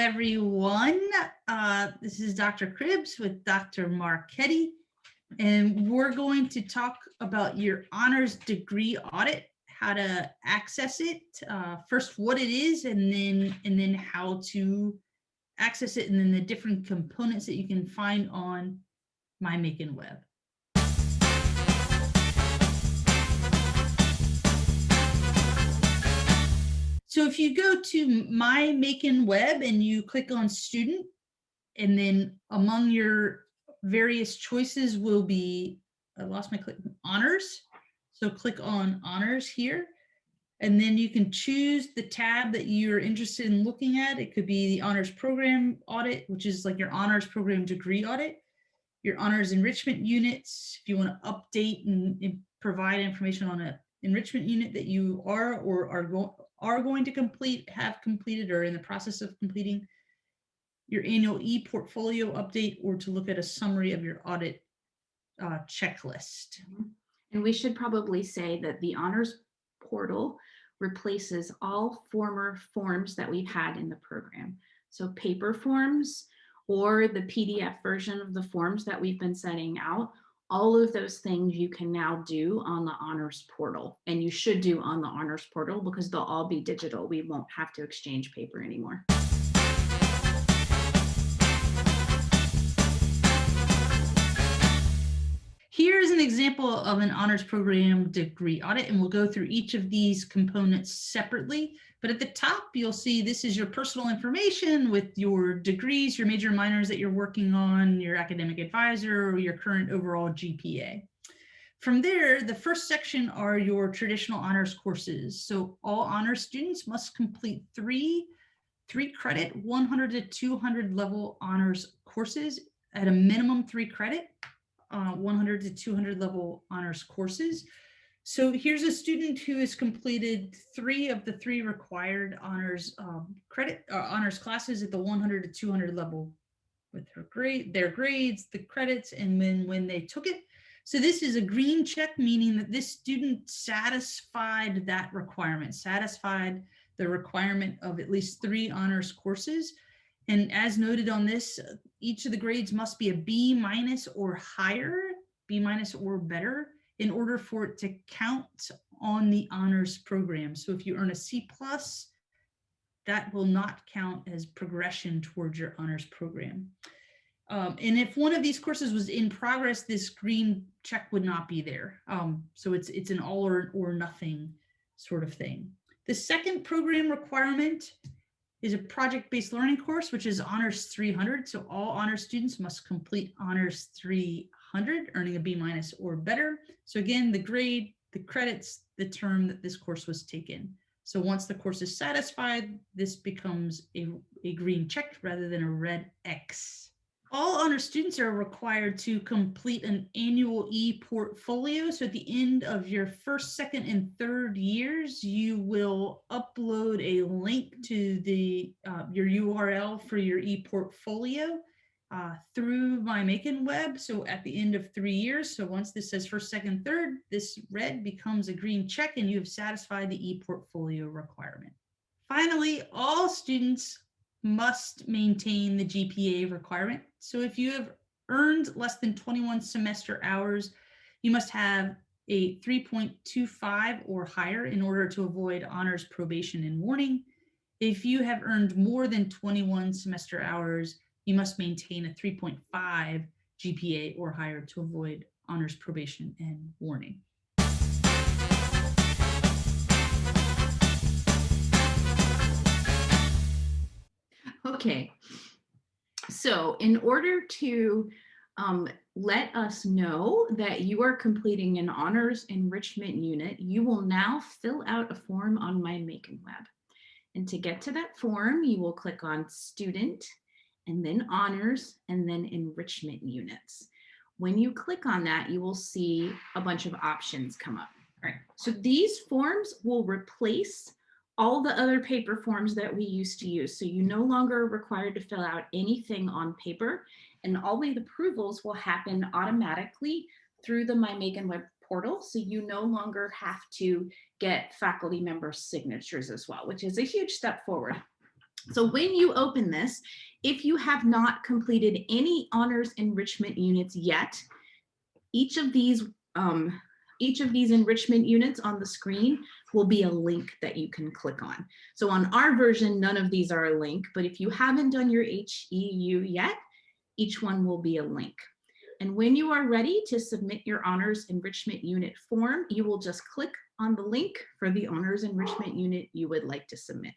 everyone. This is Dr. Cribbs with Dr. Marchetti, and we're going to talk about your honors degree audit, how to access it, first what it is, and then how to access it, and then the different components that you can find on MyMaconWeb. So if you go to MyMaconWeb and you click on student, and then among your various choices will be, I lost my click, honors. So click on honors here, and then you can choose the tab that you're interested in looking at. It could be the honors program audit, which is like your honors program degree audit, your honors enrichment units, if you want to update and provide information on an enrichment unit that you are or are going to complete, have completed, or in the process of completing, your annual e-portfolio update, or to look at a summary of your audit checklist. And we should probably say that the honors portal replaces all former forms that we've had in the program. So paper forms or the PDF version of the forms that we've been sending out, all of those things you can now do on the honors portal, and you should do on the honors portal because they'll all be digital. We won't have to exchange paper anymore. Here's an example of an honors program degree audit, and we'll go through each of these components separately. But at the top, you'll see this is your personal information with your degrees, your major and minors that you're working on, your academic advisor, or your current overall GPA. From there, the first section are your traditional honors courses. So all honors students must complete three credit, 100 to 200 level honors courses at a minimum 3 credit. 100 to 200 level honors courses. So here's a student who has completed 3 of the 3 required honors honors classes at the 100 to 200 level with their grades, the credits, and then when they took it. So this is a green check, meaning that this student satisfied that requirement, satisfied the requirement of at least 3 honors courses. And as noted on this, each of the grades must be a B- or higher, B- or better, in order for it to count on the honors program. So if you earn a C+, that will not count as progression towards your honors program. And if one of these courses was in progress, this green check would not be there. So it's an all or nothing sort of thing. The second program requirement is a project-based learning course, which is Honors 300. So all honors students must complete Honors 300, earning a B- or better. So again, the grade, the credits, the term that this course was taken. So once the course is satisfied, this becomes a green check rather than a red X. All honors students are required to complete an annual e-portfolio. So at the end of your first, second, and third years, you will upload a link to the your URL for your e-portfolio through MyMaconWeb. So at the end of 3 years, so once this says first, second, third, this red becomes a green check and you have satisfied the e-portfolio requirement. Finally, all students must maintain the GPA requirement. So if you have earned less than 21 semester hours, you must have a 3.25 or higher in order to avoid honors probation and warning. If you have earned more than 21 semester hours, you must maintain a 3.5 GPA or higher to avoid honors probation and warning. Okay, so in order to let us know that you are completing an honors enrichment unit, you will now fill out a form on MyMaconWeb. And to get to that form, you will click on student and then honors and then enrichment units. When you click on that, you will see a bunch of options come up. All right, so these forms will replace all the other paper forms that we used to use. So you no longer are required to fill out anything on paper, and all the approvals will happen automatically through the MyMaconWeb portal. So you no longer have to get faculty member signatures as well, which is a huge step forward. So when you open this, if you have not completed any honors enrichment units yet, each of these enrichment units on the screen will be a link that you can click on. So on our version, none of these are a link, but if you haven't done your HEU yet, each one will be a link. And when you are ready to submit your honors enrichment unit form, you will just click on the link for the honors enrichment unit you would like to submit.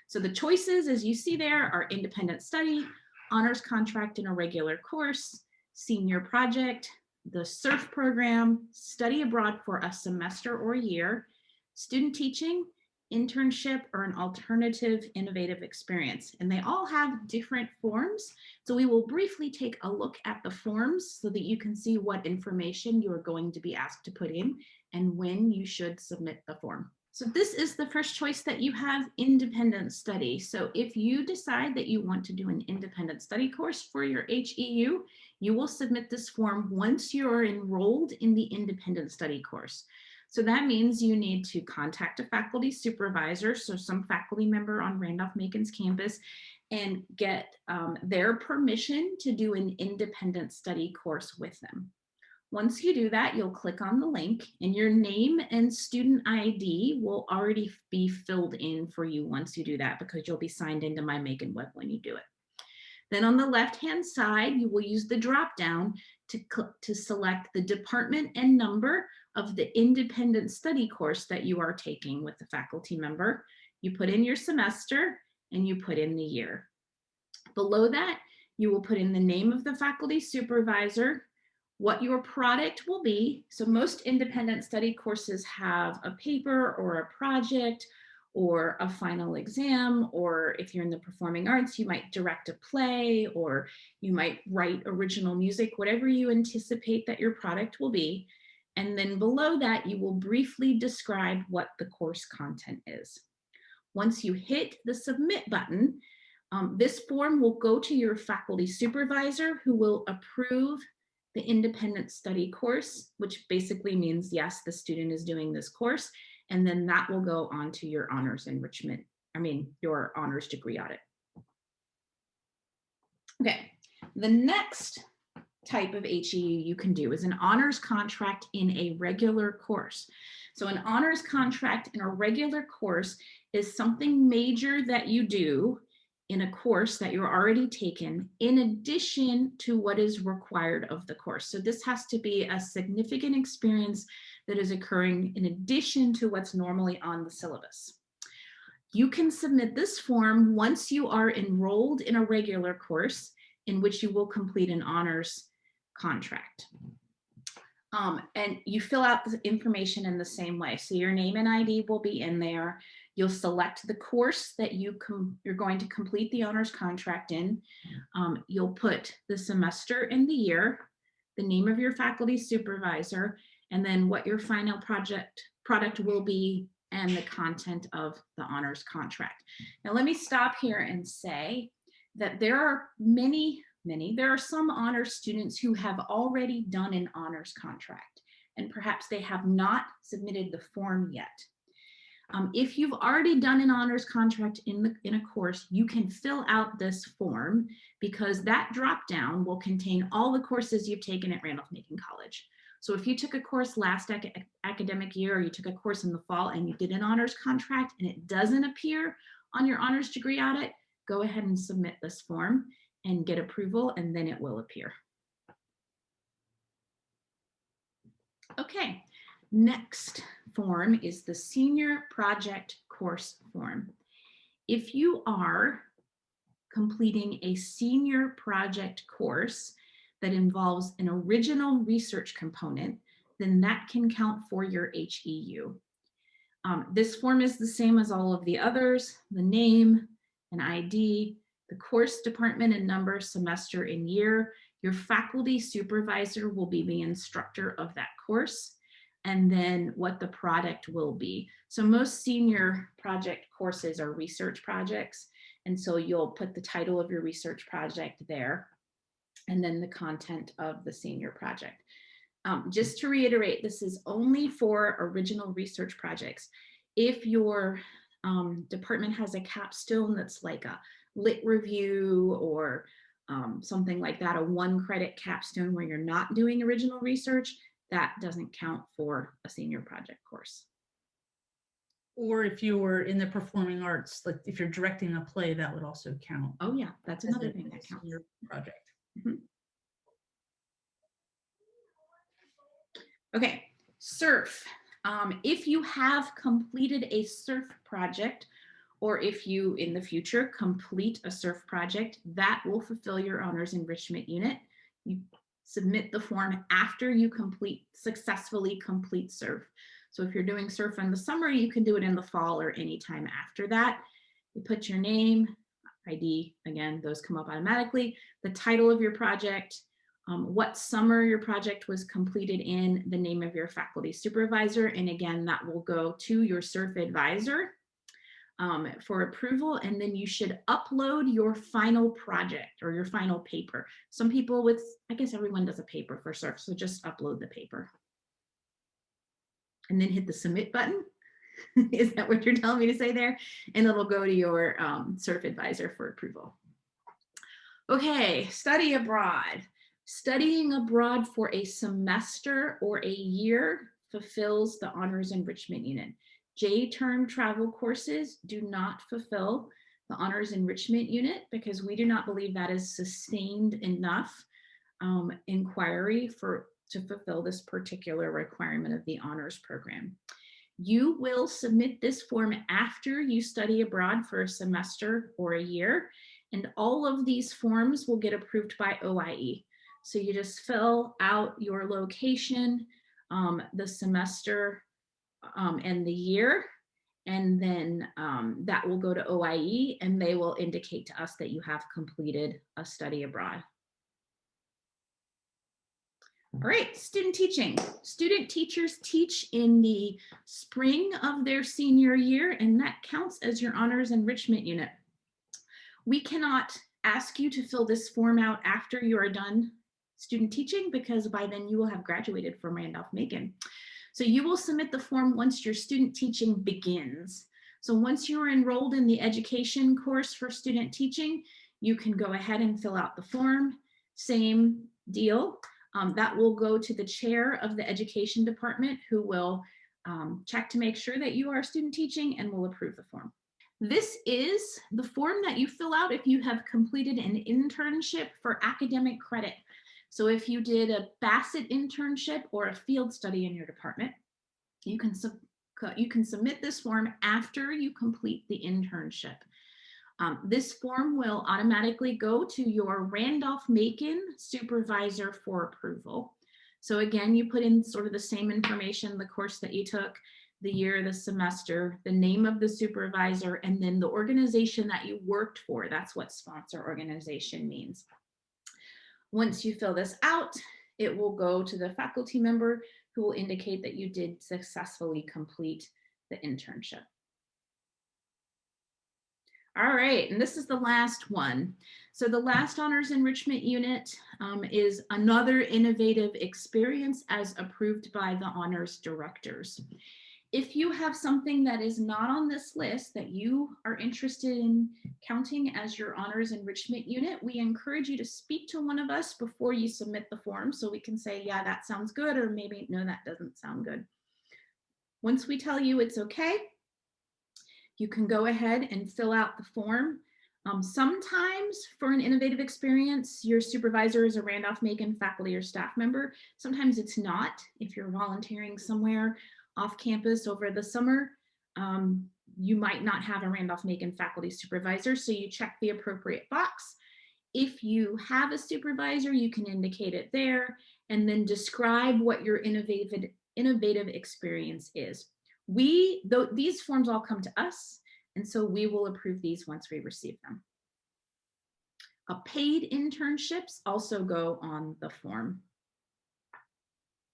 So the choices, as you see there, are independent study, honors contract in a regular course, senior project, the SURF program, study abroad for a semester or year, student teaching, internship, or an alternative innovative experience. And they all have different forms. So we will briefly take a look at the forms so that you can see what information you are going to be asked to put in and when you should submit the form. So this is the first choice that you have, independent study. So if you decide that you want to do an independent study course for your HEU, you will submit this form once you're enrolled in the independent study course. So that means you need to contact a faculty supervisor, so some faculty member on Randolph-Macon's campus, and get their permission to do an independent study course with them. Once you do that, you'll click on the link and your name and student ID will already be filled in for you once you do that, because you'll be signed into MyMaconWeb when you do it. Then on the left-hand side, you will use the drop-down to select the department and number of the independent study course that you are taking with the faculty member. You put in your semester and you put in the year. Below that, you will put in the name of the faculty supervisor, what your product will be. So most independent study courses have a paper or a project or a final exam, or if you're in the performing arts, you might direct a play, or you might write original music, whatever you anticipate that your product will be. And then below that, you will briefly describe what the course content is. Once you hit the submit button, this form will go to your faculty supervisor, who will approve the independent study course, which basically means, yes, the student is doing this course, and then that will go on to your honors enrichment, your honors degree audit. Okay, the next type of HEU you can do is an honors contract in a regular course. So an honors contract in a regular course is something major that you do in a course that you're already taken, in addition to what is required of the course. So this has to be a significant experience that is occurring in addition to what's normally on the syllabus. You can submit this form once you are enrolled in a regular course in which you will complete an honors contract. And you fill out the information in the same way. So your name and ID will be in there. You'll select the course that you're going to complete the honors contract in. You'll put the semester and the year, the name of your faculty supervisor, and then what your final product will be, and the content of the honors contract. Now let me stop here and say that there are there are some honors students who have already done an honors contract, and perhaps they have not submitted the form yet. If you've already done an honors contract in a course, you can fill out this form, because that drop down will contain all the courses you've taken at Randolph-Macon College. So if you took a course last academic year, or you took a course in the fall and you did an honors contract and it doesn't appear on your honors degree audit, go ahead and submit this form and get approval, and then it will appear. Okay, next form is the senior project course form. If you are completing a senior project course that involves an original research component, then that can count for your HEU. This form is the same as all of the others: the name, an ID, the course department and number, semester and year. Your faculty supervisor will be the instructor of that course, and then what the product will be. So most senior project courses are research projects, and so you'll put the title of your research project there, and then the content of the senior project. Just to reiterate, this is only for original research projects. If your department has a capstone that's like a lit review or something like that, a 1-credit capstone where you're not doing original research, that doesn't count for a senior project course. Or if you were in the performing arts, like if you're directing a play, that would also count. Oh yeah, that's another thing that counts. Your project. Mhm. Okay, SURF. If you have completed a SURF project, or if you in the future complete a SURF project, that will fulfill your honors enrichment unit. You submit the form after you successfully complete SURF. So if you're doing SURF in the summer, you can do it in the fall or anytime after that. You put your name, ID, again, those come up automatically, the title of your project, what summer your project was completed in, the name of your faculty supervisor, and again, that will go to your SURF advisor for approval, and then you should upload your final project or your final paper. Some people I guess everyone does a paper for SURF, so just upload the paper. And then hit the submit button. Is that what you're telling me to say there? And it'll go to your SURF advisor for approval. Okay, study abroad. Studying abroad for a semester or a year fulfills the honors enrichment unit. J-term travel courses do not fulfill the honors enrichment unit because we do not believe that is sustained enough inquiry to fulfill this particular requirement of the honors program. You will submit this form after you study abroad for a semester or a year, and all of these forms will get approved by OIE. So you just fill out your location, the semester, and the year, and then that will go to OIE, and they will indicate to us that you have completed a study abroad. All right, student teaching. Student teachers teach in the spring of their senior year, and that counts as your honors enrichment unit. We cannot ask you to fill this form out after you are done student teaching because by then you will have graduated from Randolph-Macon. So you will submit the form once your student teaching begins. So once you are enrolled in the education course for student teaching, you can go ahead and fill out the form. Same deal. That will go to the chair of the education department who will check to make sure that you are student teaching and will approve the form. This is the form that you fill out if you have completed an internship for academic credit. So if you did a Bassett internship or a field study in your department, you can submit this form after you complete the internship. This form will automatically go to your Randolph-Macon supervisor for approval. So again, you put in sort of the same information, the course that you took, the year, the semester, the name of the supervisor, and then the organization that you worked for. That's what sponsor organization means. Once you fill this out, it will go to the faculty member who will indicate that you did successfully complete the internship. All right, and this is the last one. So the last honors enrichment unit is another innovative experience as approved by the honors directors. If you have something that is not on this list that you are interested in counting as your honors enrichment unit, we encourage you to speak to one of us before you submit the form so we can say, yeah, that sounds good, or maybe, no, that doesn't sound good. Once we tell you it's okay, you can go ahead and fill out the form. Sometimes for an innovative experience, your supervisor is a Randolph-Macon faculty or staff member. Sometimes it's not. If you're volunteering somewhere off campus over the summer, you might not have a Randolph-Macon faculty supervisor, so you check the appropriate box. If you have a supervisor, you can indicate it there and then describe what your innovative experience is. These forms all come to us, and so we will approve these once we receive them. Paid internships also go on the form,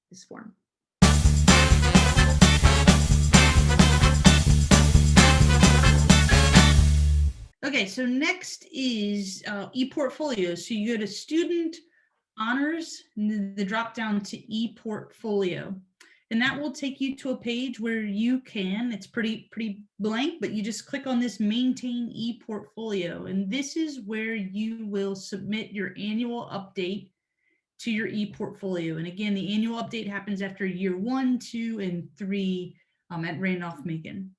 this form. Okay, so next is ePortfolio. So you go to Student Honors, and the drop down to ePortfolio. And that will take you to a page where you can, it's pretty blank, but you just click on this maintain ePortfolio. And this is where you will submit your annual update to your ePortfolio. And again, the annual update happens after year 1, 2, and 3 at Randolph-Macon.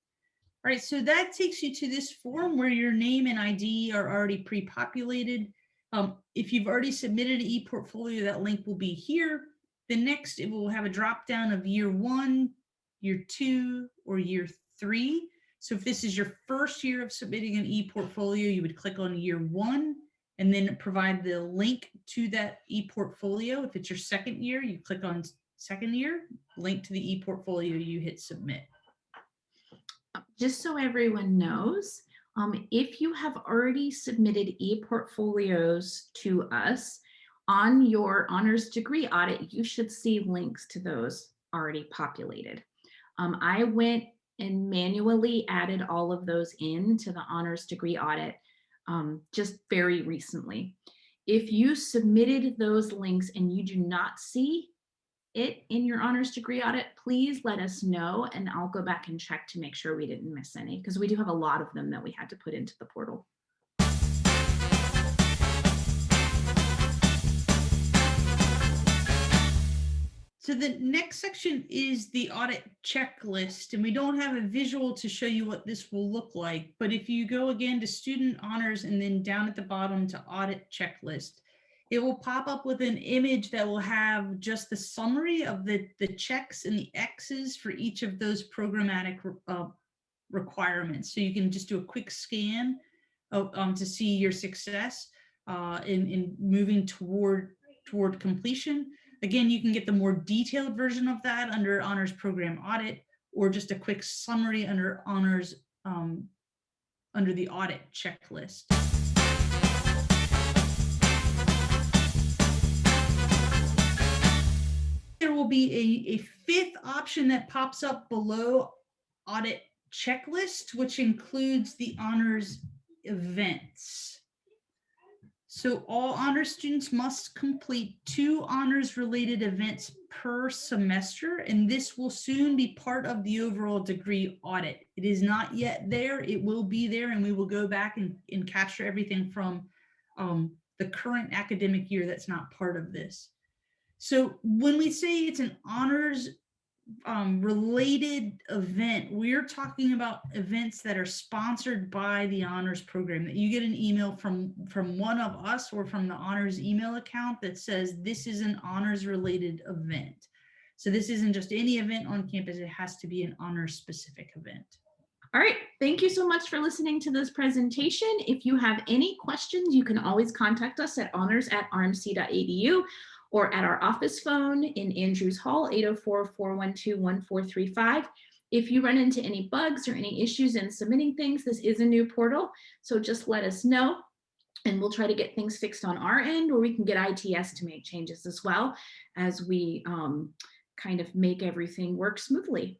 All right, so that takes you to this form where your name and ID are already pre-populated. If you've already submitted an ePortfolio, that link will be here. The next, it will have a drop down of year 1, year 2, or year 3. So if this is your first year of submitting an ePortfolio, you would click on year 1 and then provide the link to that ePortfolio. If it's your second year, you click on second year, link to the ePortfolio, you hit submit. Just so everyone knows, if you have already submitted ePortfolios to us on your honors degree audit, you should see links to those already populated. I went and manually added all of those into the honors degree audit just very recently. If you submitted those links and you do not see it in your honors degree audit, please let us know and I'll go back and check to make sure we didn't miss any, because we do have a lot of them that we had to put into the portal. So the next section is the audit checklist, and we don't have a visual to show you what this will look like, but if you go again to student honors and then down at the bottom to audit checklist, it will pop up with an image that will have just the summary of the checks and the X's for each of those programmatic requirements. So you can just do a quick scan to see your success in moving toward completion. Again, you can get the more detailed version of that under Honors Program Audit, or just a quick summary under Honors under the audit checklist. There will be a fifth option that pops up below audit checklist, which includes the honors events. So all honors students must complete 2 honors related events per semester, and this will soon be part of the overall degree audit. It is not yet there, it will be there, and we will go back and capture everything from the current academic year that's not part of this. So when we say it's an honors related event, we're talking about events that are sponsored by the honors program, that you get an email from one of us or from the honors email account that says this is an honors related event. So this isn't just any event on campus, it has to be an honors specific event. All right, thank you so much for listening to this presentation. If you have any questions, you can always contact us at honors@rmc.edu or at our office phone in Andrews Hall, 804-412-1435. If you run into any bugs or any issues in submitting things, this is a new portal, so just let us know and we'll try to get things fixed on our end, or we can get ITS to make changes as well as we kind of make everything work smoothly.